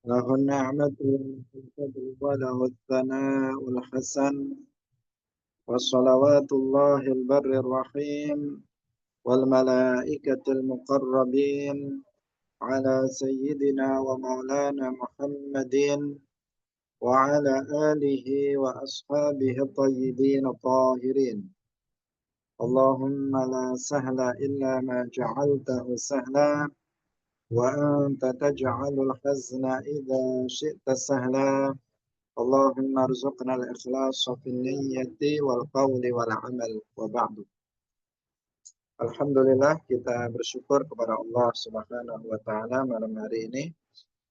له النعمة والفضل وله الثناء الحسن وصلوات الله البر الرحيم والملائكة المقربين على سيدنا ومولانا محمد وعلى آله وأصحابه الطيبين الطاهرين. اللهم لا سهل إلا ما جعلته سهلا وأنت تجعل الحزن إذا شئت سهلا. اللهم ارزقنا الإخلاص في النية والقول والعمل وبعد. Alhamdulillah, kita bersyukur kepada Allah Subhanahu wa taala malam hari ini.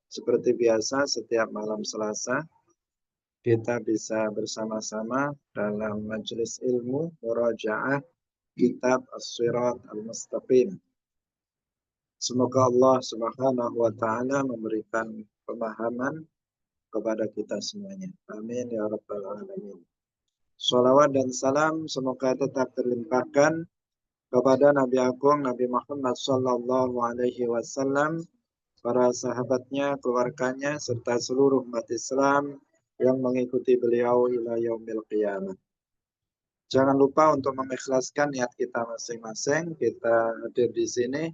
Seperti biasa setiap malam Selasa kita bisa bersama-sama dalam majelis ilmu murajaah kitab As-Sirat Al-Mustaqim. Semoga Allah Subhanahu wa taala memberikan pemahaman kepada kita semuanya. Amin ya rabbal alamin. Shalawat dan salam semoga tetap terlimpahkan kepada Nabi Agung Nabi Muhammad sallallahu alaihi wasallam, para sahabatnya, keluarganya serta seluruh umat Islam yang mengikuti beliau ila yaumil qiyamah. Jangan lupa untuk mengikhlaskan niat kita masing-masing. Kita hadir di sini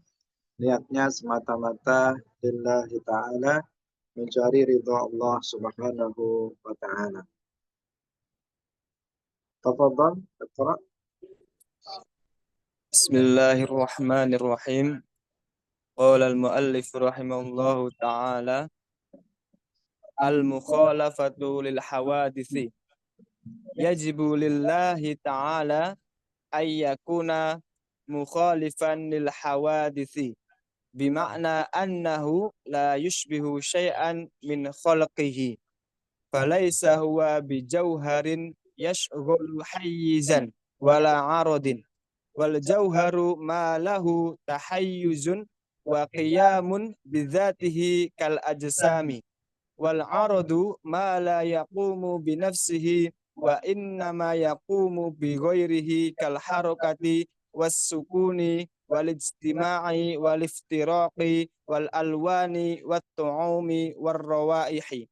niatnya semata-mata lillahi ta'ala, mencari ridha Allah Subhanahu wa ta'ala. Tafadhal, iqra. Bismillahirrahmanirrahim. Qala al-muallif rahimahullahu ta'ala, al-mukhalafatu lil hawadithi yajibu lillahi ta'ala ayyakuna mukhalifan lil hawadithi bima'na annahu la yushbihu syai'an min khalqihi falaysa huwa bijawharin yashghulu hayyizan wala aradin wal jauharu ma lahu tahayyuzun wa qiyamun bidzatihi kal ajsami wal aradu ma la yaqumu bi nafsihi wa inna ma yaqumu bi ghairihi kal harakati was sukuni wal ijtima'i wal iftiraqi wal alwani wat tu'umi war rawaihi.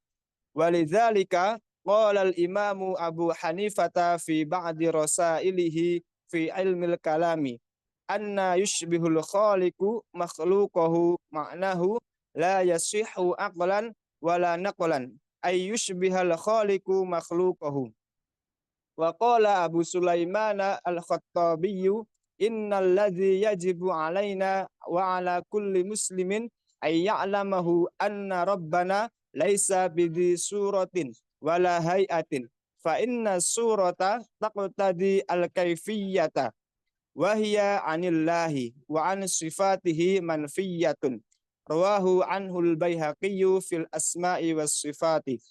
Walidzalika qala al-imamu Abu Hanifata fi ba'di rasailihi fi ilmil kalami anna yushbihul khaliqu makhluqahu ma'nahu la yasihu aqlan wala naqlan ay yushbihal khaliqu makhluqahu. Wa qala Abu Sulaiman al-Khattabiyyu innal ladzi yajibu alaina wa ala kulli muslimin ay ya'lamahu anna rabbana laisa bidhi suratin wala hayatin fa inna surata taqtadi al-kayfiyata wa hiya anillahi wa an sifatihi manfiyatun. Rawahu anhu al-Baihaqiyyu fil asma'i was sifati.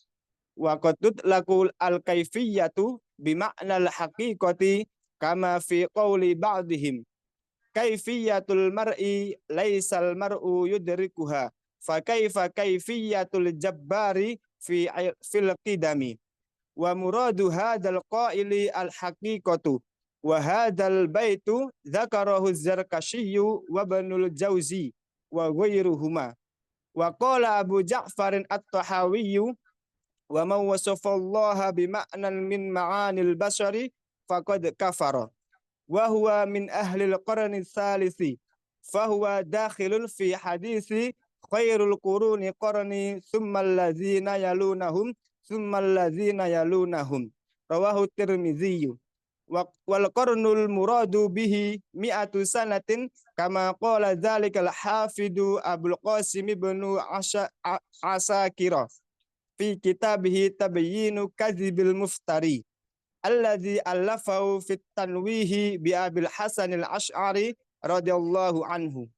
Wa qad tutlaqul al-kayfiyatu bima'na al-haqiqati kama fi qawli ba'dihim kayfiyatul mar'i laisal mar'u yudrikuha fa kaifa kayfiyatul jabbari fil qidami wa muradu hadzal qaili al haqiqatu wa hadzal baitu dzakarahu az-Zarkashiyyu wa Ibnul Jauzi wa ghairuhuma. Wa qala Abu Ja'farin at-Tahawiyyu wa man wasafallaha bima'nan min ma'anil bashari faqad kafara wa huwa min ahli al-qarni ats-tsalisi fa huwa dakhilun fi hadisi khairul quruni qarni thumma allazina yalunahum thumma allazina yalunahum. Rawahu Tirmidzi. Wal qarnul muradu bihi mi'atu sanatin kama qala dzalikal hafidu Abul Qasim ibnu Asakira fi kitabihi Tabyinu Kadzibil Muftari alladzi allafahu fit tanwihi bi Abil Hasan al-Asy'ari radhiyallahu anhu.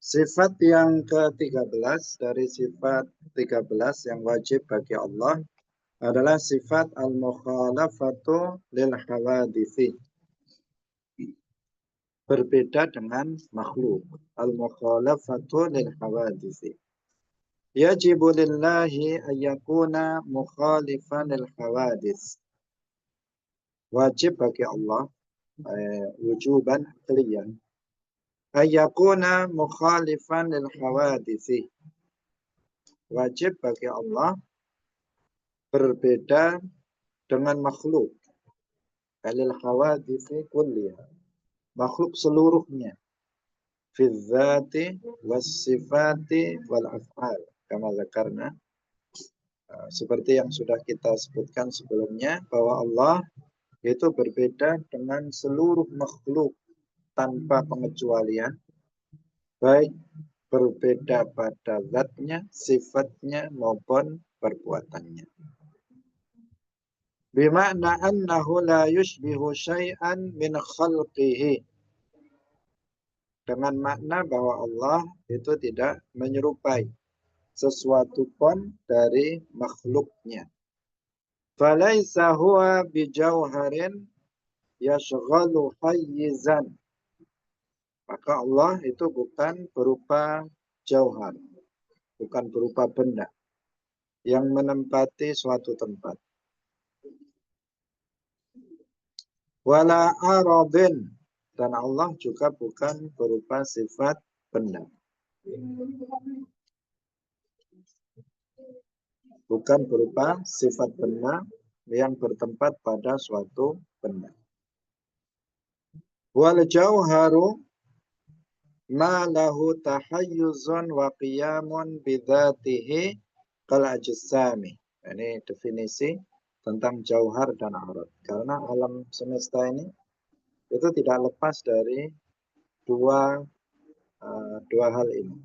Sifat yang ke-13 dari sifat 13 yang wajib bagi Allah adalah sifat al-mukhalafatu lil hawadithi. berbeda dengan makhluk. Al-mukhalafatu lil hawadisi. Yajibu lillahi ayyakuna mukhalifan lil hawadis. Wajib bagi Allah wujuban kalian ayyakuna mukhalifan lil hawadisi. Wajib bagi Allah berbeda dengan makhluk. Lil hawadisi kulliha. Makhluk seluruhnya. Fi dzati was sifati wal af'al. Kama zakarna. Seperti yang sudah kita sebutkan sebelumnya bahwa Allah itu berbeda dengan seluruh makhluk tanpa pengecualian, baik berbeda pada zatnya, sifatnya maupun perbuatannya. Bima'na annahu la yushbihu syai'an min khalqihi. Dengan makna bahwa Allah itu tidak menyerupai sesuatu pun dari makhluknya. Falaisa huwa bijauharin yashghalu hayyizan. Maka Allah itu bukan berupa jauhar, bukan berupa benda yang menempati suatu tempat. Wala aradin, dan Allah juga bukan berupa sifat benda. Bukan berupa sifat benda yang bertempat pada suatu benda. Wal jauharu ma lahu tahayyuzun wa qiyamun bidzatihi kal ajsami. Ini definisi tentang jauhar dan arad. Karena alam semesta ini itu tidak lepas dari dua hal ini.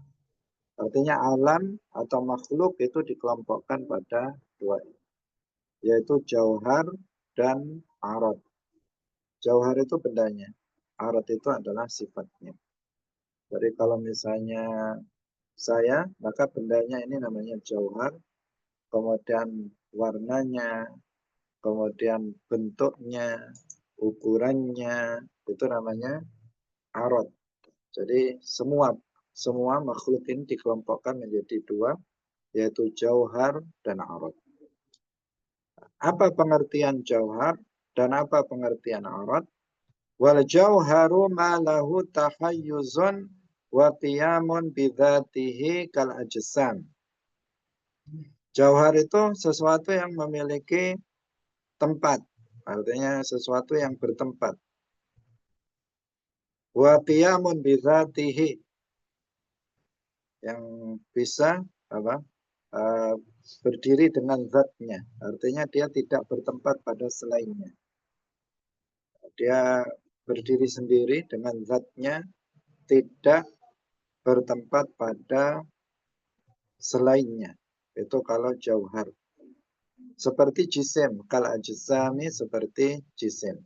Artinya alam atau makhluk itu dikelompokkan pada dua, yaitu jauhar dan arad. Jauhar itu bendanya, arad itu adalah sifatnya. Jadi kalau misalnya saya, maka bendanya ini namanya jauhar, kemudian warnanya, kemudian bentuknya, ukurannya, itu namanya arad. Jadi semua makhluk ini dikelompokkan menjadi dua, yaitu jauhar dan arad. Apa pengertian jauhar dan apa pengertian arad? Wal jauharu ma lahu tahayyuzun wa qiyamun bidzatihi kal ajsam. Jauhar itu sesuatu yang memiliki tempat, artinya sesuatu yang bertempat. Wa qiyamun bidzatihi, yang bisa berdiri dengan zatnya, artinya dia tidak bertempat pada selainnya. Dia berdiri sendiri dengan zatnya, tidak bertempat pada selainnya. Itu kalau jauhar. Seperti jisim, kal ajsami seperti jisim.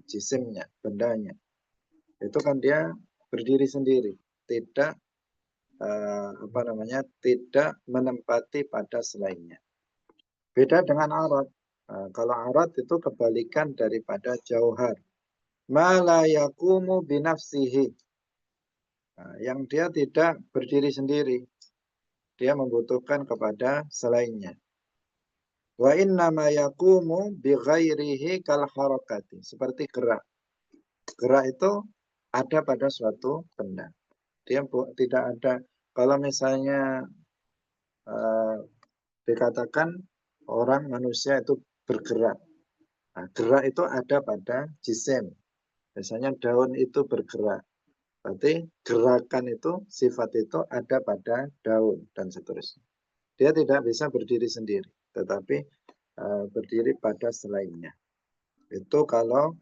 Jisimnya, bendanya. Itu kan dia berdiri sendiri, tidak tidak menempati pada selainnya. Beda dengan arad. Kalau arad itu kebalikan daripada jauhar. Ma la yaqumu binafsihi. Yang dia tidak berdiri sendiri. Dia membutuhkan kepada selainnya. Wa inna ma yaqumu bi ghairihi kal harakati. Seperti gerak. Gerak itu ada pada suatu benda. Dia tidak ada. Kalau misalnya dikatakan orang manusia itu bergerak. Nah, gerak itu ada pada jisim. Misalnya daun itu bergerak. Berarti gerakan itu, sifat itu ada pada daun dan seterusnya. Dia tidak bisa berdiri sendiri, tetapi berdiri pada selainnya. Itu kalau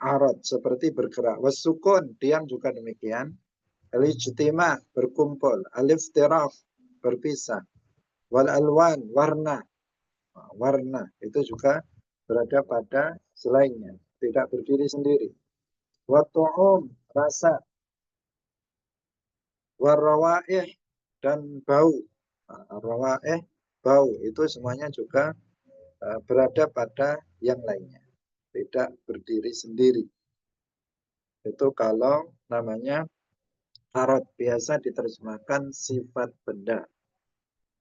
arad seperti bergerak. Wasukun, diam juga demikian. Al-ijtima, berkumpul. Al-iftiraq, berpisah. Wal alwan, warna. Warna itu juga berada pada selainnya, tidak berdiri sendiri. Wa tu'um, rasa. Wa rawaih, dan bau. Rawaih, bau, itu semuanya juga berada pada yang lainnya, tidak berdiri sendiri. Itu kalau namanya arad, biasa diterjemahkan sifat benda.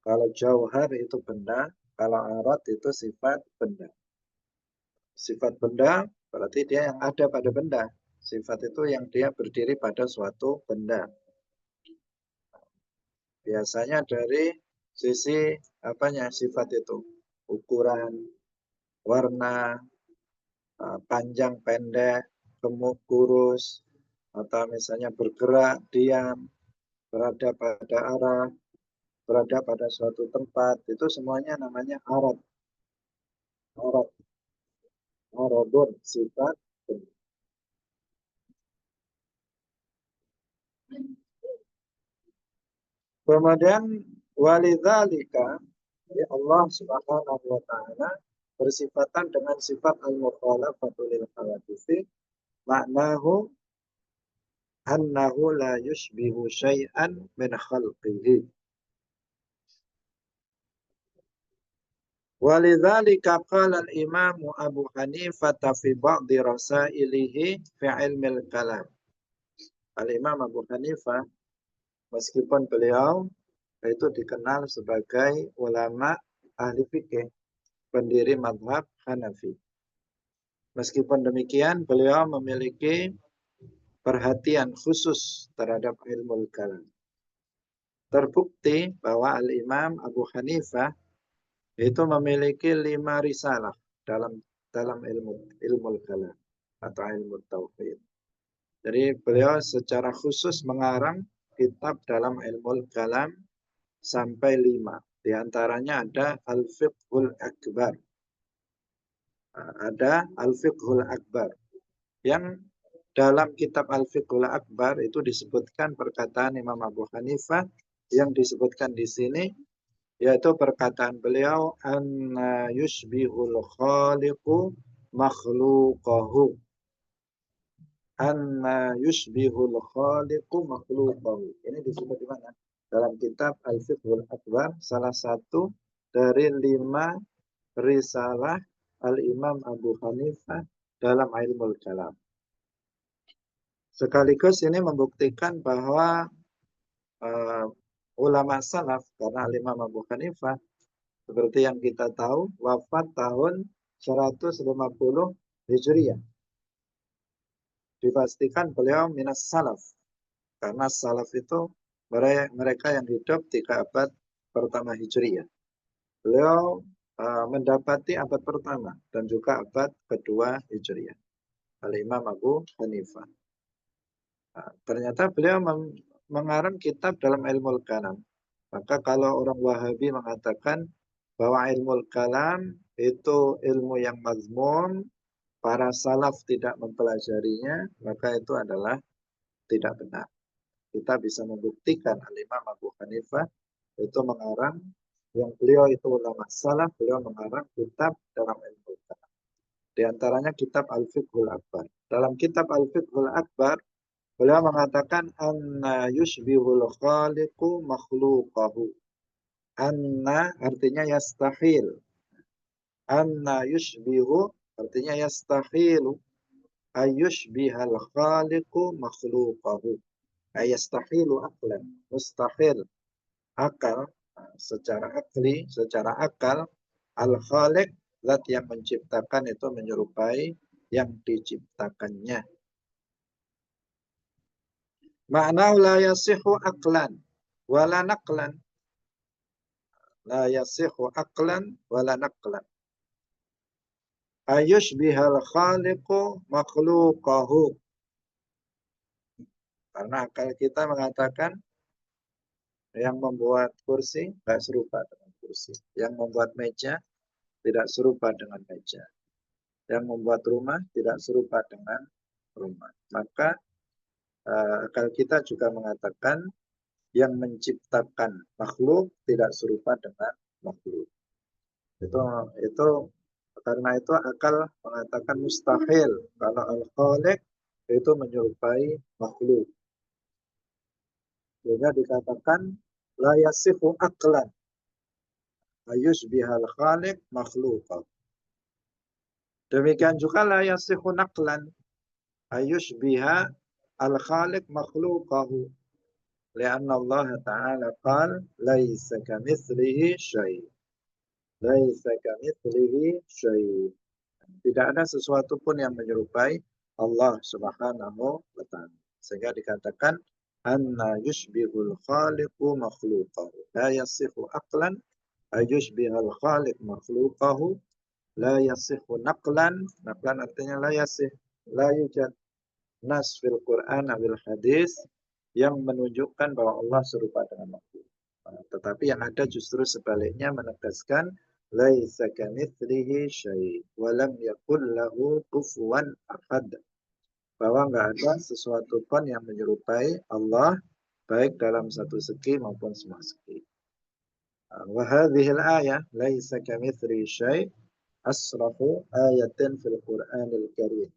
Kalau jauhar itu benda, kalau arad itu sifat benda. Sifat benda berarti dia yang ada pada benda. Sifat itu yang dia berdiri pada suatu benda. Biasanya dari sisi apanya sifat itu, ukuran, warna, panjang pendek, gemuk kurus, atau misalnya bergerak, diam, berada pada arah, berada pada suatu tempat, itu semuanya namanya arad. Arad, aradun, sifat. Kemudian walidzalika, ya Allah Subhanahu wa taala bersifatan dengan sifat al-mukhalafatu lil hawaditsi, maknahu annahu la yushbihu syai'an min khalqihi. Walidzalika qala al-Imam Abu Hanifah fi ba'di rasailihi fi ilmil kalam. Al-Imam Abu Hanifah, meskipun beliau itu dikenal sebagai ulama ahli fikih, pendiri mazhab Hanafi. Meskipun demikian, beliau memiliki perhatian khusus terhadap ilmu kalam. Terbukti bahwa Al-Imam Abu Hanifah itu memiliki 5 risalah dalam ilmu kalam atau ilmu tauhid. Jadi beliau secara khusus mengarang kitab dalam ilmu kalam sampai 5. Di antaranya ada Al-Fiqhul Akbar. Ada Al-Fiqhul Akbar. Yang dalam kitab Al-Fiqhul Akbar itu disebutkan perkataan Imam Abu Hanifah yang disebutkan di sini, yaitu perkataan beliau, anna yushbihul khaliqu makhluqahu. Anna yushbihul khaliqu makhluqahu. Ini disebut di mana? Dalam kitab Al-Fiqhul Akbar, salah satu dari 5 risalah Al-Imam Abu Hanifah dalam ilmu kalam. Sekaligus ini membuktikan bahwa ulama salaf, karena Imam Abu Hanifah seperti yang kita tahu wafat tahun 150 Hijriah. Dipastikan beliau minas salaf, karena salaf itu mereka yang hidup 3 abad pertama Hijriah. Beliau mendapati abad pertama dan juga abad kedua Hijriah. Al-Imam Abu Hanifah. Ternyata beliau mengarang kitab dalam ilmu kalam. Maka kalau orang Wahabi mengatakan bahwa ilmu kalam itu ilmu yang mazmum, para salaf tidak mempelajarinya, maka itu adalah tidak benar. Kita bisa membuktikan Al-Imam Abu Hanifah itu mengarang, yang beliau itu ulama salaf, beliau mengarang kitab dalam ilmu kalam. Di antaranya kitab Al-Fiqhul Akbar. Dalam kitab Al-Fiqhul Akbar, beliau mengatakan anna yushbihul khaliqu makhluqahu. Anna artinya yastahil. Anna yushbihu artinya yastahilu. Ayushbihal khaliqu makhluqahu. Ayastahilu aklan. Mustahil. Akal, secara akli, secara akal, al-khaliq, zat yang menciptakan itu menyerupai yang diciptakannya. Ma'nahu la yasihu aklan wala naqlan. La yasihu aklan wala naqlan. Ayushbihal khaliqu makhluqahu. Karena akal kita mengatakan yang membuat kursi tidak serupa dengan kursi. Yang membuat meja tidak serupa dengan meja. Yang membuat rumah tidak serupa dengan rumah. Maka akal kita juga mengatakan yang menciptakan makhluk tidak serupa dengan makhluk. Itu karena itu akal mengatakan mustahil kalau al-khaliq itu menyerupai makhluk. Sehingga dikatakan la yasifu aklan ayushbihal khaliq makhluqah. Demikian juga la yasifu naqlan, ayushbiha al-khaliq makhluqahu. Lianna Allah Ta'ala qal laisa kamitslihi syai'. Laisa kamitslihi syai'. Tidak ada sesuatu pun yang menyerupai Allah Subhanahu wa Ta'ala. Sehingga dikatakan anna yushbihul khaliqu makhluqahu. La yasihu aqlan ayushbihal khaliq makhluqahu. La yasihu naqlan. Naqlan artinya la yasih. La yujad nas fil Quran awil hadis yang menunjukkan bahwa Allah serupa dengan makhluk. Tetapi yang ada justru sebaliknya menegaskan laisa kamitslihi syai' wa lam yakul lahu kufuwan ahad. Bahwa enggak ada sesuatu pun yang menyerupai Allah baik dalam satu segi maupun semua segi. Wa hadhihi al-ayah laisa kamitslihi syai' asrahu ayatin fil Qur'anil Karim.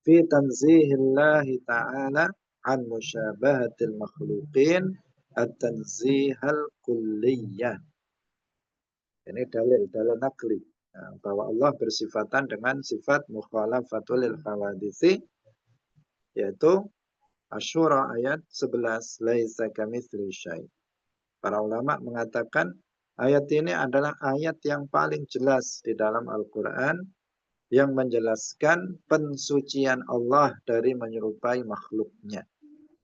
Fi tanzihillahi ta'ala an musyabahatil makhluqin at-tanzihal kulliyah. Ini dalil nakli. Bahwa Allah bersifatan dengan sifat mukhalafatul hawaditsi, yaitu Asy-Syura ayat 11, laisa kamitsli syai'. Para ulama mengatakan ayat ini adalah ayat yang paling jelas di dalam Al-Quran yang menjelaskan pensucian Allah dari menyerupai makhluknya.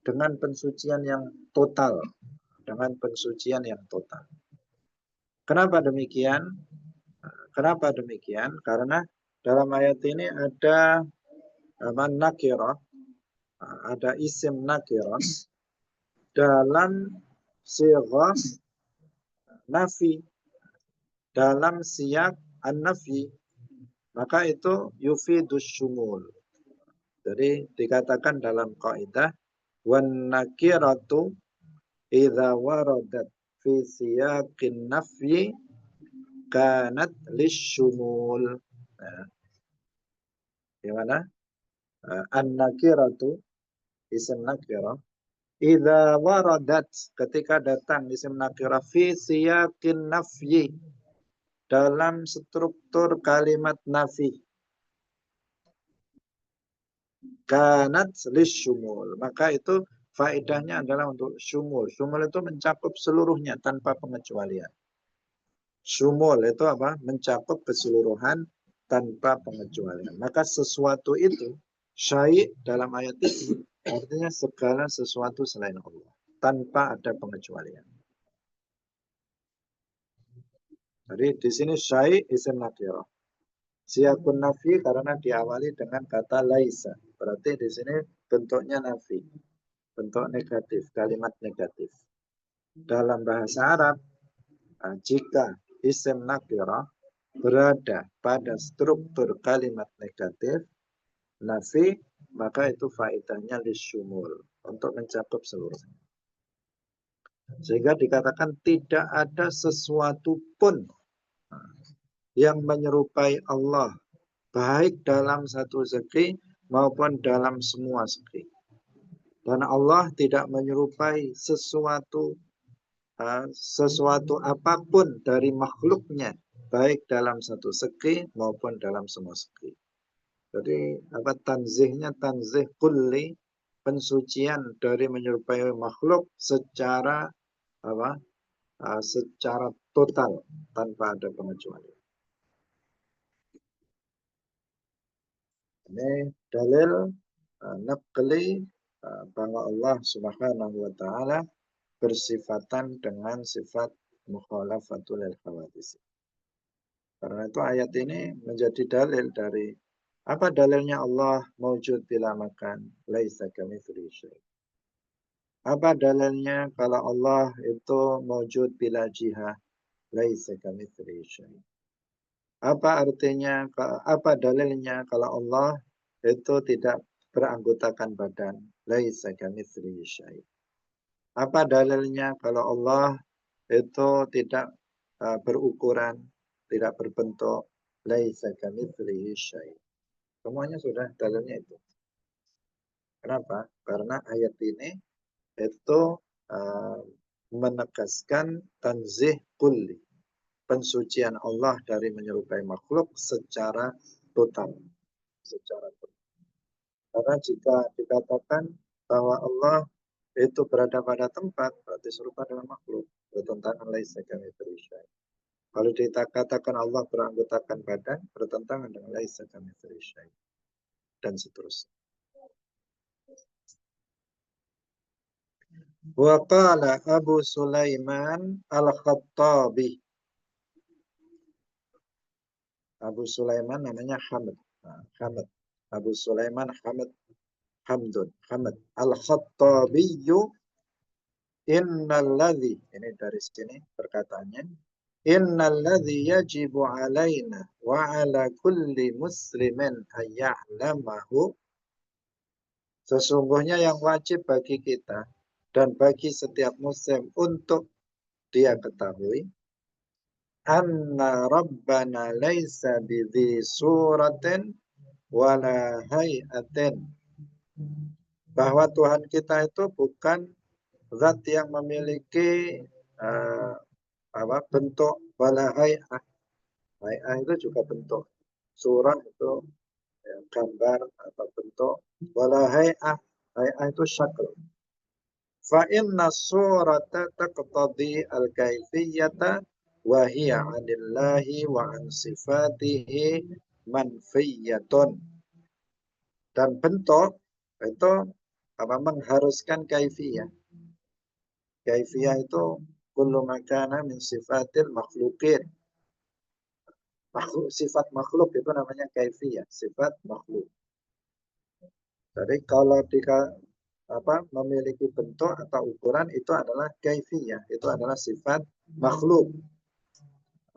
Dengan pensucian yang total. Dengan pensucian yang total. Kenapa demikian? Kenapa demikian? Karena dalam ayat ini ada nakirah, ada isim nakirah dalam sighah nafi, dalam siyak an-nafi, maka itu yufidus syumul. Jadi dikatakan dalam kaidah wan nakiratu idza waradat fi siyaqin nafyi kanat lisyumul. Nah, gimana? An-nakiratu isim nakirah idza waradat ketika datang isim nakirah fi siyaqin nafyi dalam struktur kalimat nafi kanat lisyumul, maka itu faedahnya adalah untuk syumul. Syumul itu mencakup seluruhnya tanpa pengecualian. Syumul itu apa? Mencakup keseluruhan tanpa pengecualian. Maka sesuatu itu syai' dalam ayat itu artinya segala sesuatu selain Allah tanpa ada pengecualian. Jadi di sini syai' isim nakirah. Siyakun nafi karena diawali dengan kata laisa. Berarti di sini bentuknya nafi. Bentuk negatif, kalimat negatif. Dalam bahasa Arab, jika isim nakirah berada pada struktur kalimat negatif, nafi, maka itu faedahnya lisyumul, untuk mencakup seluruhnya. Sehingga dikatakan tidak ada sesuatu pun yang menyerupai Allah, baik dalam satu segi maupun dalam semua segi. Dan Allah tidak menyerupai sesuatu apapun dari makhluknya, baik dalam satu segi maupun dalam semua segi. Jadi tanzihnya tanzih kulli, pensucian dari menyerupai makhluk secara secara total tanpa ada pengecualian. Ini dalil naqli bahwa Allah Subhanahu wa taala bersifatan dengan sifat mukhalafatul hawadits. Karena itu ayat ini menjadi dalil dari apa dalilnya Allah maujud bila makan, laisa kamitslihi syai'. Apa dalilnya kalau Allah itu maujud bila jihah, laisa kamitslihi syai'. Apa artinya, apa dalilnya kalau Allah itu tidak beranggotakan badan, laisa kamitslihi syai'. Apa dalilnya kalau Allah itu tidak berukuran, tidak berbentuk, laisa kamitslihi syai'. Semuanya sudah dalilnya itu. Kenapa? Karena ayat ini itu menegaskan tanzih kulli, pensucian Allah dari menyerupai makhluk secara total. Karena jika dikatakan bahwa Allah itu berada pada tempat, berarti serupa dengan makhluk. Bertentangan laisa kamitslihi syai'. Kalau dikatakan Allah beranggotakan badan, bertentangan dengan laisa kamitslihi syai'. Dan seterusnya. Wa qala Abu Sulaiman Al-Khattabi. Abu Sulaiman namanya Hamad. Hamad. Abu Sulaiman Hamdun. Hamad. Al-Khattabiyu innalladzi. Ini dari sini perkataannya. Innalladzi yajibu alaina wa ala kulli muslimin ayya'lamahu. Sesungguhnya yang wajib bagi kita dan bagi setiap muslim untuk dia ketahui anna rabbana laisa bidhi suratin wala hay'atin, bahwa Tuhan kita itu bukan zat yang memiliki bentuk, wala hay'ah. Hay'ah itu juga bentuk, surah itu ya, gambar atau bentuk, wala hay'ah, hay'ah itu syakl. Fa inna surata taqtadi al-kaifiyata wa hiya 'anillahi wa an sifatihi manfiyatun. Dan bentuk itu mengharuskan kaifiyah. Kaifiyah itu kullu makana min sifatil makhluqin. Sifat makhluk itu namanya kaifiyah, sifat makhluk. Jadi kalau memiliki bentuk atau ukuran itu adalah kaifiyah, itu adalah sifat makhluk.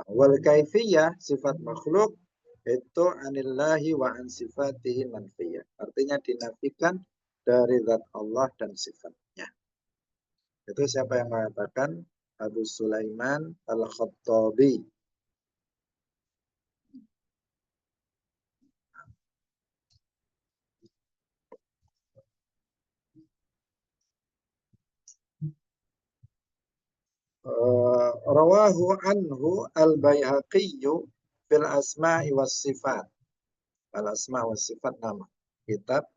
Wal kaifiyah, sifat makhluk itu anillahi wa an sifatihi manfiyah. Artinya dinafikan dari zat Allah dan sifatnya. Itu siapa yang mengatakan? Abu Sulaiman Al-Khattabi. Rawahu anhu al-Baihaqiyyu fil asma'i was sifat. Al-asma' was sifat nama kitab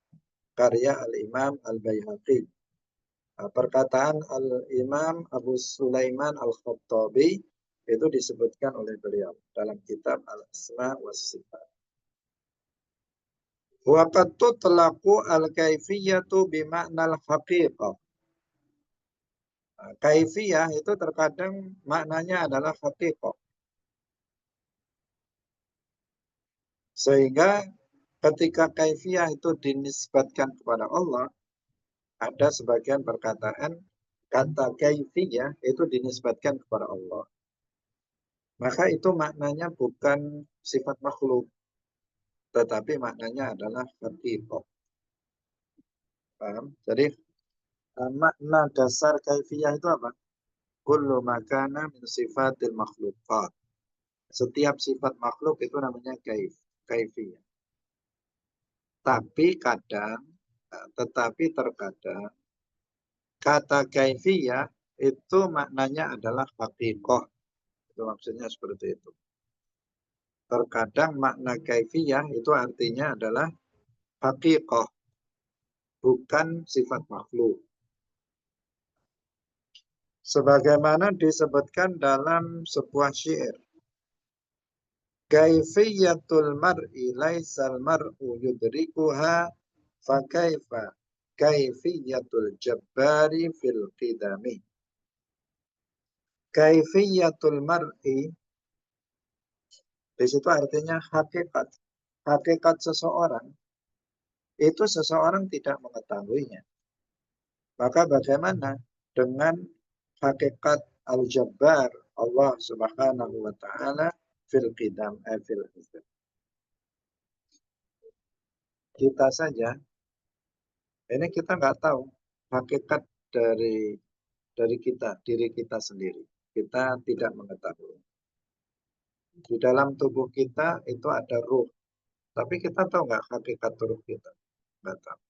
karya al-Imam al-Baihaqi. Perkataan al-Imam Abu Sulaiman al-Khattabi itu disebutkan oleh beliau dalam kitab al-Asma' was sifat. Wa qad tutlaqu al-kaifiyatu bima'nal haqiqah. Kaifiyah itu terkadang maknanya adalah haqiqah. Sehingga ketika kaifiyah itu dinisbatkan kepada Allah, ada sebagian perkataan kata kaifiyah itu dinisbatkan kepada Allah. Maka itu maknanya bukan sifat makhluk, tetapi maknanya adalah haqiqah. Paham? Jadi makna dasar kaifiyah itu apa? Kullu makana min sifatil makhluqat. Setiap sifat makhluk itu namanya kaifiyah. Tetapi terkadang kata kaifiyah itu maknanya adalah haqiqah. Itu maksudnya seperti itu. Terkadang makna kaifiyah itu artinya adalah haqiqah, bukan sifat makhluk. Sebagaimana disebutkan dalam sebuah syair. Kaifiyatul mar'i laisal mar'u yudrikuha fa kaifa kaifiyatul jabbari fil qidami. Kaifiyatul mar'i di situ artinya hakikat. Hakikat seseorang itu seseorang tidak mengetahuinya. Maka bagaimana dengan hakikat al-jabbar Allah Subhanahu wa taala fil qidam fil hizab. Kita saja ini kita nggak tahu hakikat dari kita, diri kita sendiri. Kita tidak mengetahui. Di dalam tubuh kita itu ada ruh. Tapi kita tahu nggak hakikat ruh kita? Nggak tahu.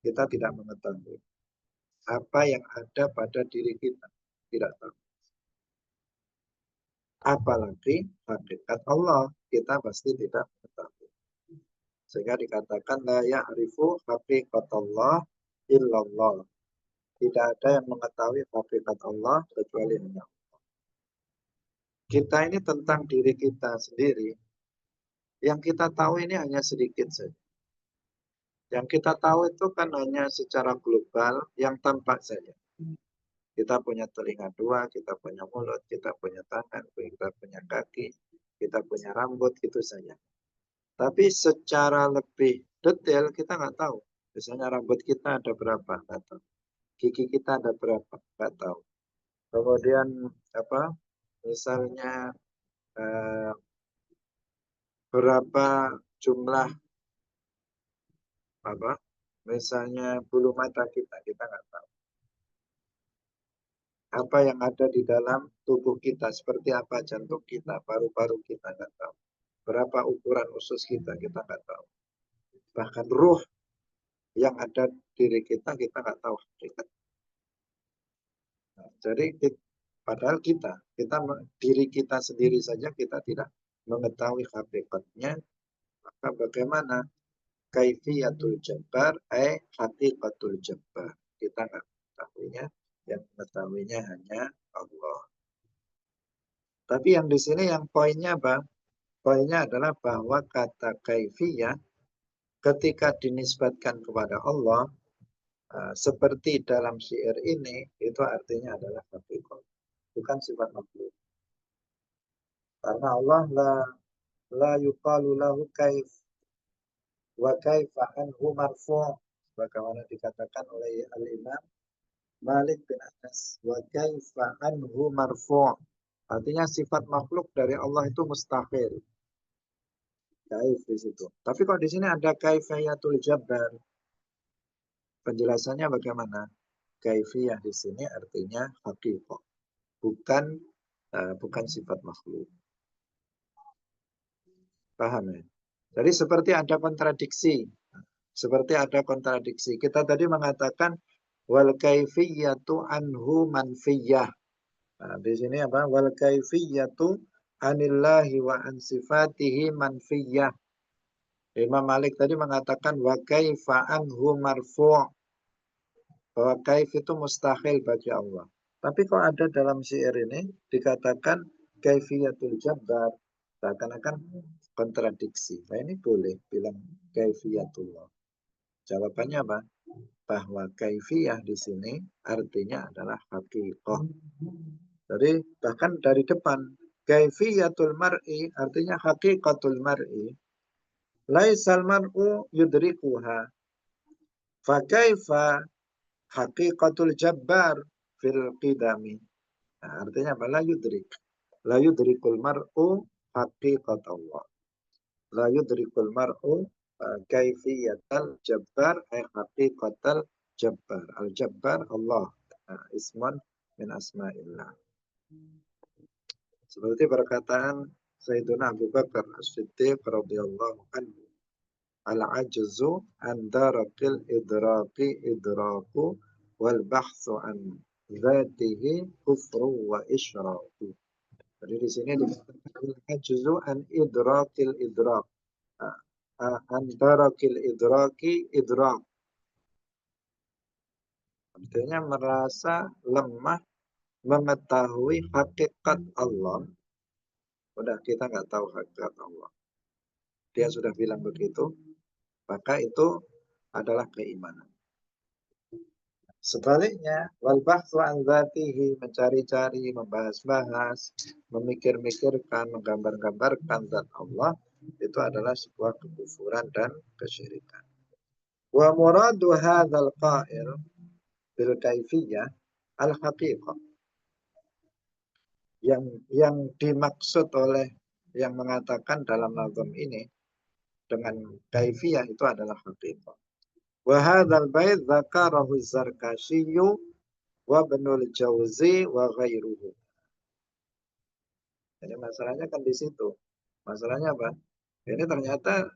Kita tidak mengetahui. Apa yang ada pada diri kita? Tidak tahu. Apalagi hakikat Allah, kita pasti tidak mengetahui. Sehingga dikatakan la ya'rifu haqiqatallah illallah. Tidak ada yang mengetahui hakikat Allah kecuali hanya Allah. Kita ini tentang diri kita sendiri, yang kita tahu ini hanya sedikit saja. Yang kita tahu itu kan hanya secara global yang tampak saja. Kita punya telinga dua, kita punya mulut, kita punya tangan, kita punya kaki, kita punya rambut, itu saja. Tapi secara lebih detail kita nggak tahu. Misalnya rambut kita ada berapa, nggak tahu. Gigi kita ada berapa, nggak tahu. Kemudian apa? Misalnya eh, berapa jumlah apa? Misalnya bulu mata kita nggak tahu. Apa yang ada di dalam tubuh kita, seperti apa jantung kita, paru-paru kita nggak tahu. Berapa ukuran usus kita nggak tahu. Bahkan ruh yang ada diri kita nggak tahu hakikat. Nah, jadi padahal kita diri kita sendiri saja kita tidak mengetahui hakikatnya, maka bagaimana kaifiyatul jabbar haqiqatul jabbar. Kita nggak mengetahuinya, yang mengetahuinya hanya Allah. Tapi yang di sini yang poinnya apa? Poinnya adalah bahwa kata kaifiyah ketika dinisbatkan kepada Allah, seperti dalam syair ini, itu artinya adalah hakikat, bukan sifat makhluk. Karena Allah la yuqalu lahu kaif wa kaifa anhu marfu', bagaimana dikatakan oleh Al-Imam Malik bin Anas, wa kaifa anhu marfu'. Artinya sifat makhluk dari Allah itu mustahil. Kaif di situ. Tapi kok di sini ada kaifiyatul jabbar. Penjelasannya bagaimana? Kaifiyah di sini artinya hakikat, bukan sifat makhluk. Paham ya? Jadi seperti ada kontradiksi. Seperti ada kontradiksi. Kita tadi mengatakan wal kaifiyatu anhu manfiyah. Nah, di sini apa? Wal kaifiyatu anillahi wa an sifatihi manfiyah. Imam Malik tadi mengatakan wa kaifa anhu marfu'. Bahwa kaif itu mustahil bagi Allah. Tapi kok ada dalam syair ini dikatakan kaifiyatul jabbar, seakan-akan kontradiksi. Nah ini boleh bilang kaifiyatullah. Jawabannya apa? Bahwa kaifiyah di sini artinya adalah hakikat. Jadi bahkan dari depan kaifiyatul mar'i artinya hakikatul mar'i. Laisal mar'u yudrikuha. Fa kaifa haqiqatul jabbar fil qidami. Nah, artinya apa? La yudrik. La yudrikul mar'u haqiqat Allah. La yudrikul mar'u kaifiyatal jabbar ay haqiqatal jabbar. Al jabbar Allah. Nah, isman min asma'illah. Seperti perkataan Sayyiduna Abu Bakar As-Siddiq radhiyallahu anhu. Al-ajzu an darakil idraki idraku wal bahthu an dzatihi kufru wa isyraku. Jadi di sini dikatakan al-ajzu an idrakil idrak. An darakil idraki idrak. Artinya merasa lemah mengetahui hakikat Allah. Udah kita nggak tahu hakikat Allah. Dia sudah bilang begitu, maka itu adalah keimanan. Sebaliknya, wal bahthu an dzatihi, mencari-cari, membahas-bahas, memikir-mikirkan, menggambar-gambarkan zat Allah, itu adalah sebuah kekufuran dan kesyirikan. Wa muradu hadzal qa'il bil kaifiyah al haqiqah. Yang dimaksud oleh yang mengatakan dalam nazam ini dengan kaifiyah itu adalah haqiqah. Wa hadzal bait dzakarahu az-Zarkashiyyu wa Ibnul Jauzi wa ghairuhu. Jadi masalahnya kan di situ. Masalahnya apa? Ini ternyata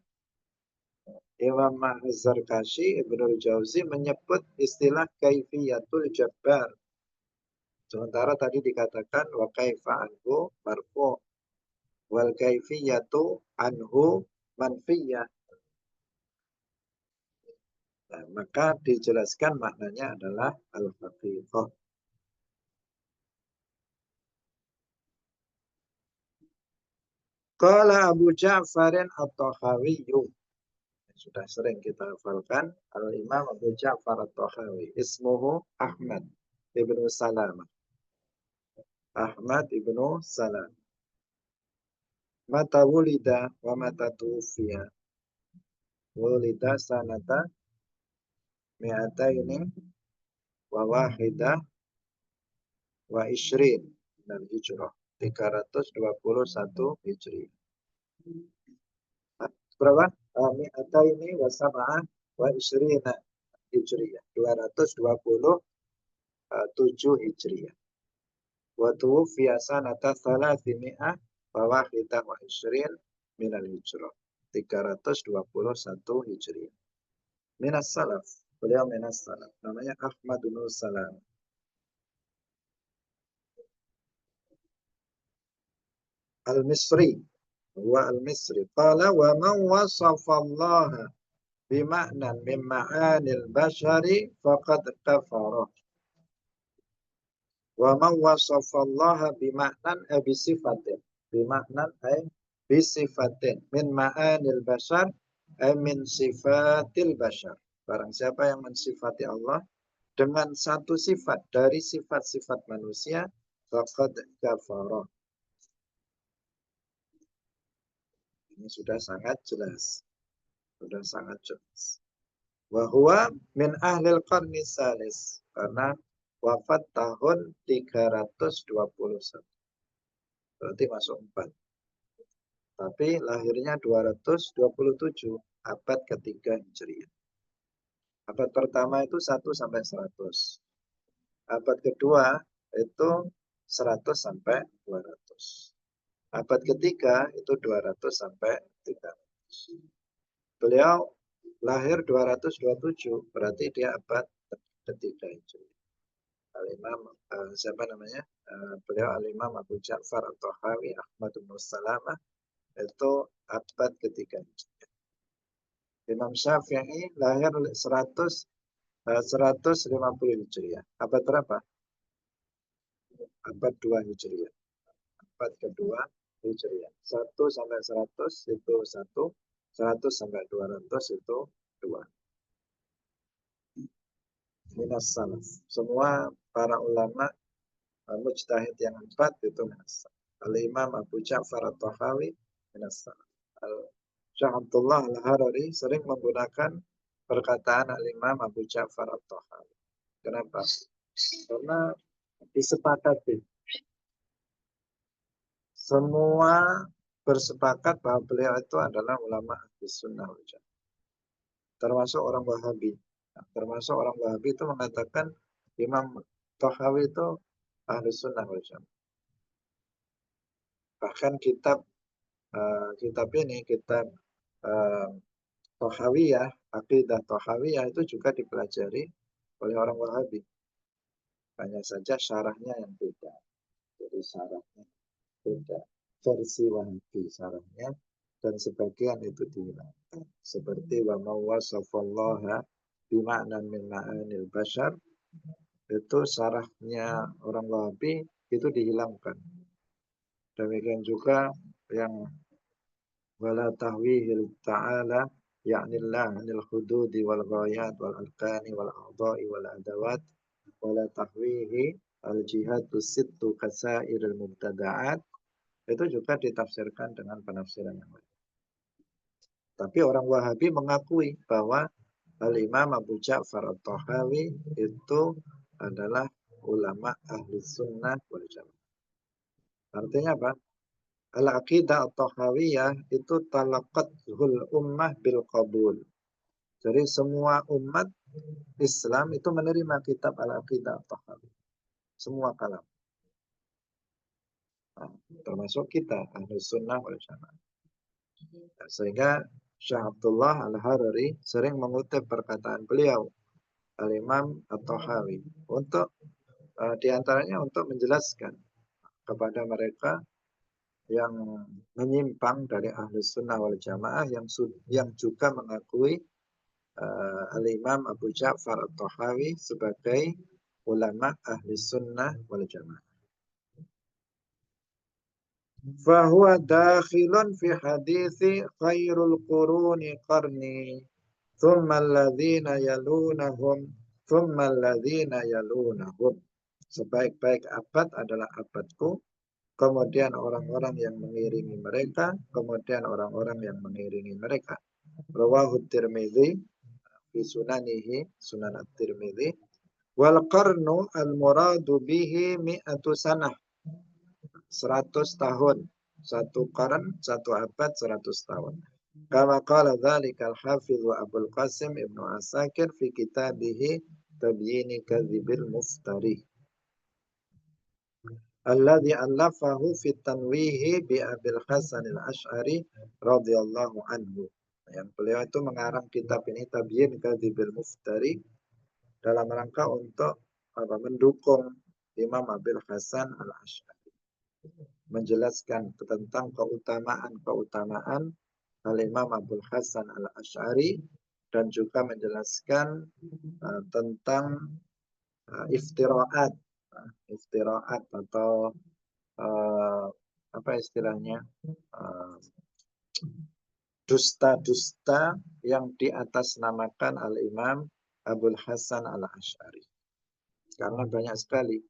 Imam Az-Zarkashi, Ibnul Jauzi menyebut istilah kaifiyatul jabbar. Sementara tadi dikatakan wa kaifa anhu marfu' wal kaifiyatu anhu manfiyah. Nah, maka dijelaskan maknanya adalah al-haqiqah. Qala Abu Ja'farin at-Tahawi, sudah sering kita hafalkan, Al-Imam Abu Ja'far at-Tahawi, ismuhu Ahmad ibnu Salamah. Ahmad ibnu Salam. Mata wulida wa mata tufiya. Wulida sanata mi'ataini wa wahidah wa ishrin dan hijrah. 321 Hijri. Berapa? Mi'ataini wa sab'ah wa ishrina Hijriyah. 227 Hijriyah. Wa tuwfiya sanata thalathimi'ah wa wahidah wa ishrin minal hijrah. 321 Hijriah. Minas salaf. Beliau minas salaf. Namanya Ahmad bin Salam. Al-Misri. Wa al-Misri. Qala wa man wasafa Allah bima'nan min ma'anil bashari faqad kafara. Wa man wasafa Allah bima'nan bisifatin. Bima'nan ay bisifatin. Min ma'anil bashar ay min sifatil bashar. Barang siapa yang mensifati Allah dengan satu sifat dari sifat-sifat manusia, faqad kafara. Ini sudah sangat jelas. Sudah sangat jelas. Wahwa min ahlil qarni salis. Karena wafat tahun 321. Berarti masuk 4. Tapi lahirnya 227. Abad ketiga Hijriah. Abad pertama itu 1 sampai 100. Abad kedua itu 100 sampai 200. Abad ketiga itu 200 sampai 300. Beliau lahir 227, berarti dia abad ketiga Hijriah. Al-Imam siapa namanya? Beliau Al-Imam Abu Ja'far at-Tahawi Ahmad bin Salamah itu abad ketiga Hijriah. Imam Syafi'i lahir 150 Hijriah. Abad berapa? Abad 2 Hijriah. Abad kedua Hijriah. 1 sampai 100 itu 1, 100 sampai 200 itu 2. Minas salaf. Semua para ulama mujtahid yang 4 itu minas salaf. Al-Imam Abu Ja'far at-Tahawi minas salaf. Syekh Abdullah Al-Harari sering menggunakan perkataan Al-Imam Abu Ja'far at-Tahawi. Kenapa? Karena disepakati. Semua bersepakat bahwa beliau itu adalah ulama ahli sunnah wal jamaah. Termasuk orang Wahabi. Termasuk orang Wahabi itu mengatakan Imam Tahawi itu ahli sunnah wal jamaah. Bahkan kitab ini, kitab Tahawiyah, Aqidah Tahawiyah itu juga dipelajari oleh orang Wahabi. Hanya saja syarahnya yang beda. Jadi syarahnya beda. Versi Wahabi syarahnya dan sebagian itu dihilangkan. Seperti wa mawwasafallaha bima'nan min ma'anil bashar, itu syarahnya orang Wahabi itu dihilangkan. Demikian juga yang wala tahwihil ta'ala ya'nillah anil hududi wal ghayat wal alqani wal a'dha'i wal adawat wala tahwihi al jihadu sittu kasairil mubtada'at, itu juga ditafsirkan dengan penafsiran yang lain. Tapi orang Wahabi mengakui bahwa Al-Imam Abu Ja'far at-Tahawi itu adalah ulama ahli sunnah wal jamaah. Artinya apa? Al-Aqidah at-Tahawiyah itu talaqathul ummah bil qabul. Jadi semua umat Islam itu menerima kitab Al-Aqidah at-Tahawiyah. Semua kalam. Nah, termasuk kita ahli sunnah wal jamaah. Nah, sehingga Syekh Abdullah Al-Harari sering mengutip perkataan beliau Al-Imam at-Tahawi untuk diantaranya untuk menjelaskan kepada mereka yang menyimpang dari ahli sunnah wal jamaah yang juga mengakui Al-Imam Abu Ja'far At-Tahawi sebagai ulama ahli sunnah wal jamaah. Fahuwa dakhilun fi hadithi khairul quruni qarni thumma alladhina yalunahum thumma alladhina yalunahum. Sebaik-baik abad adalah abadku, kemudian orang-orang yang mengiringi mereka, kemudian orang-orang yang mengiringi mereka. Rawahu Tirmidzi fi sunanihi, Sunan At-Tirmidzi. Wal qarnu al muradu bihi mi'atu sanah, 100 tahun. Satu qarn, satu abad, 100 tahun. Kama qala dzalika al-Hafiz wa Abul Qasim Ibnu Asakir fi kitabihi Tabyini Kadzibil Muftari. Alladzi allafahu fi tanwihi bi Abil Hasan al-Asy'ari radhiyallahu anhu. Yang beliau itu mengarang kitab ini Tabyin Kadzibil Muftari dalam rangka untuk mendukung Imam Abil Hasan al-Asy'ari, menjelaskan tentang keutamaan Al-Imam Abul Hasan al-Asy'ari dan juga menjelaskan tentang iftiraat atau apa istilahnya, dusta-dusta yang diatasnamakan Al-Imam Abul Hasan al-Asy'ari. Karena banyak sekali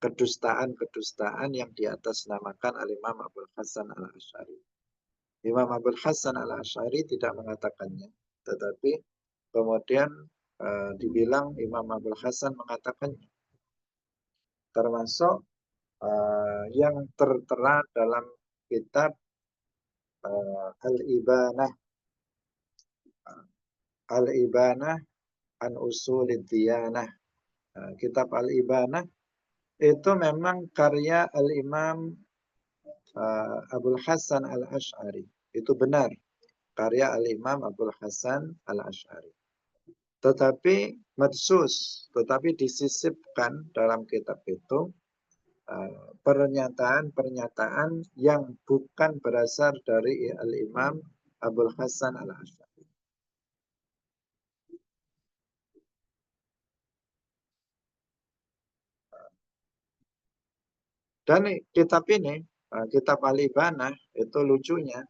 kedustaan-kedustaan yang diatasnamakan Al-Imam Abul Hasan al-Asy'ari. Imam Abul Hasan al-Asy'ari tidak mengatakannya, tetapi kemudian dibilang Imam Abul Hasan mengatakannya. Termasuk yang tertera dalam kitab Al-Ibanah an Usulid Diyanah. Kitab Al-Ibanah itu memang karya Al-Imam Abul Hasan al-Asy'ari. Itu benar, karya Al-Imam Abul Hasan al-Asy'ari. Tetapi tetapi disisipkan dalam kitab itu pernyataan-pernyataan yang bukan berasal dari Al-Imam Abul Hasan al-Asy'ari. Dan kitab ini, kitab Al-Ibanah, itu lucunya,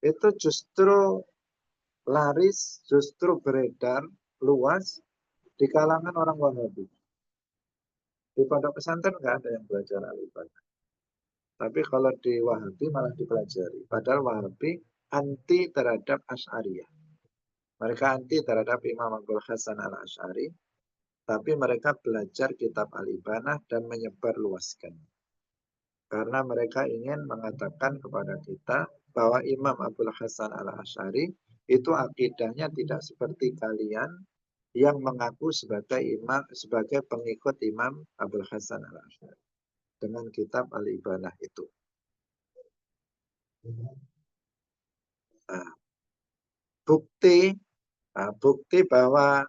itu justru laris, justru beredar luas di kalangan orang Wahabi. Di pondok pesantren nggak ada yang belajar Al-Ibanah. Tapi kalau di Wahabi malah dipelajari. Padahal Wahabi anti terhadap Asy'ariyah. Mereka anti terhadap Imam Abul Hasan al-Asy'ari. Tapi mereka belajar kitab Al-Ibanah dan menyebarluaskan. Karena mereka ingin mengatakan kepada kita bahwa Imam Abul Hasan al-Asy'ari itu akidahnya tidak seperti kalian yang mengaku sebagai pengikut Imam Abul Hasan al-Asy'ari dengan kitab Al-Ibanah itu. Nah, bukti bahwa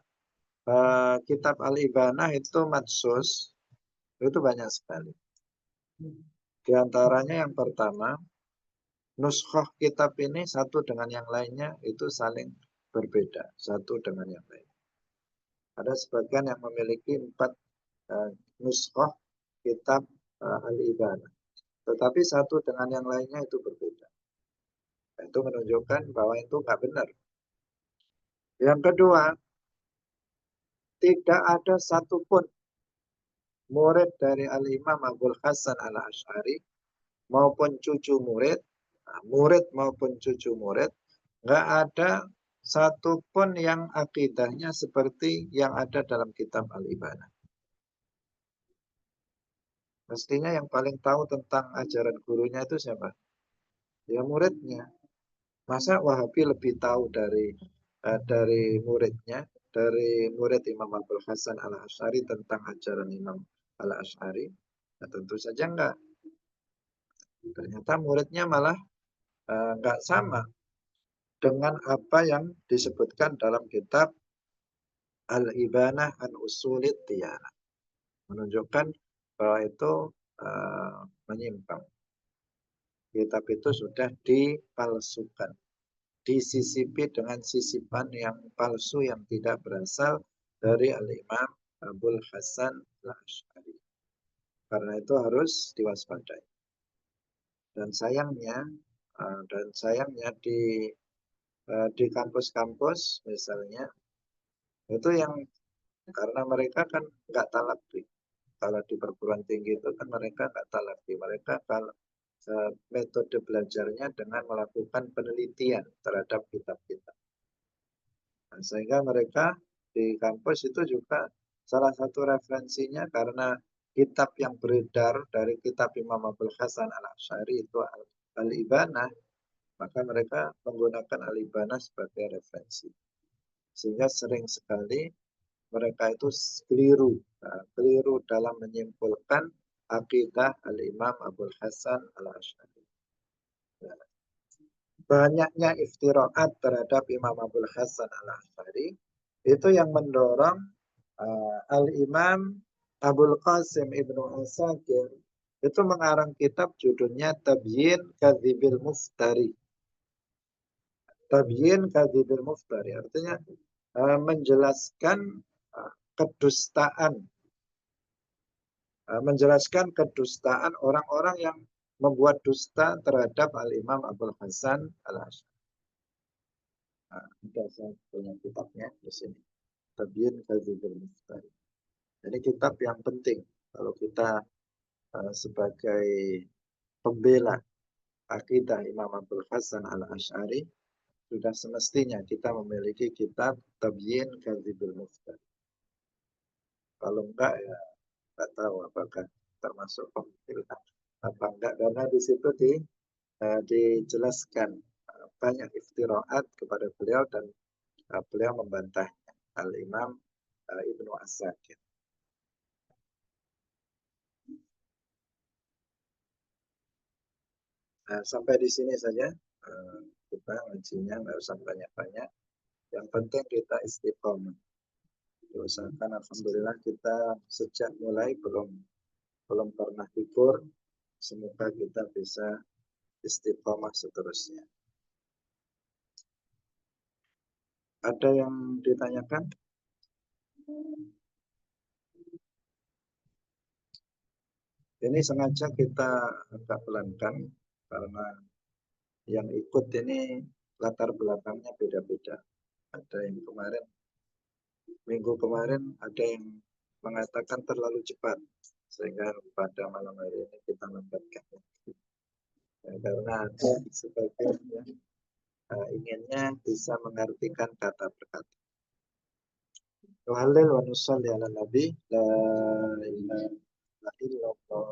kitab Al-Ibanah itu madsus itu banyak sekali. Di antaranya yang pertama, nuskhah kitab ini satu dengan yang lainnya itu saling berbeda, satu dengan yang lain. Ada sebagian yang memiliki 4 nuskhah kitab Al-Ibanah, tetapi satu dengan yang lainnya itu berbeda. Itu menunjukkan bahwa itu nggak benar. Yang kedua, tidak ada satupun murid dari Al-Imam Abul Hasan al-Asy'ari maupun cucu murid, murid maupun cucu murid, nggak ada satupun yang akidahnya seperti yang ada dalam kitab Al-Ibanah. Mestinya yang paling tahu tentang ajaran gurunya itu siapa? Ya muridnya. Masa Wahabi lebih tahu dari muridnya, dari murid Imam Abul Hasan al-Asy'ari tentang ajaran Imam al-Asy'ari? Nah, tentu saja enggak. Ternyata muridnya malah enggak sama dengan apa yang disebutkan dalam kitab Al-Ibanah an Usulid Diyanah. Menunjukkan bahwa itu menyimpang. Kitab itu sudah dipalsukan, disisipi dengan sisipan yang palsu yang tidak berasal dari Al-Imam Abul Hasan Al-Asy'ari. Karena itu harus diwaspadai. Dan sayangnya di kampus-kampus misalnya itu yang karena mereka kan nggak talaqi. Kalau di perguruan tinggi itu kan mereka nggak talaqi. Mereka kalau metode belajarnya dengan melakukan penelitian terhadap kitab-kitab. Nah, sehingga mereka di kampus itu juga salah satu referensinya karena kitab yang beredar dari kitab Imam Abul Hasan Al-Asy'ari itu Al-Ibanah, maka mereka menggunakan Al-Ibanah sebagai referensi. Sehingga sering sekali mereka itu keliru dalam menyimpulkan akidah Al-Imam Abul Hasan Al-Asy'ari. Banyaknya iftiraat terhadap Imam Abul Hasan Al-Asy'ari itu yang mendorong Al-Imam Abul Qasim Ibnu Asakir itu mengarang kitab judulnya Tabyin Kadzibil Muftari. Tabyin Kadzibil Muftari artinya menjelaskan kedustaan kedustaan orang-orang yang membuat dusta terhadap Al-Imam Abul Hasan Al-Asy'ari. Nah, saya punya kitabnya di sini. Tabyin Kadzibil Muftari. Ini kitab yang penting kalau kita sebagai pembela akidah Imam Abul Hasan Al-Asy'ari sudah semestinya kita memiliki kitab Tabyin Kadzibil Muftari. Kalau enggak ya nggak tahu apakah termasuk pembela apa enggak, karena di situ dijelaskan banyak iftiraat kepada beliau dan beliau membantahnya, Al-Imam Ibnu Asakir. Nah, sampai di sini saja kita ngajinya, nggak usah banyak-banyak. Yang penting kita istiqomah. Usahakan alhamdulillah kita sejak mulai belum pernah tidur. Semoga kita bisa istiqomah seterusnya. Ada yang ditanyakan? Ini sengaja kita agak pelankan karena yang ikut ini latar belakangnya beda-beda. Ada yang minggu kemarin ada yang mengatakan terlalu cepat, sehingga pada malam hari ini kita lambatkan. Ya, karena ada sebagian yang inginnya bisa mengartikan kata per kata. Wa nusalli ala nabi la ilaha illallah.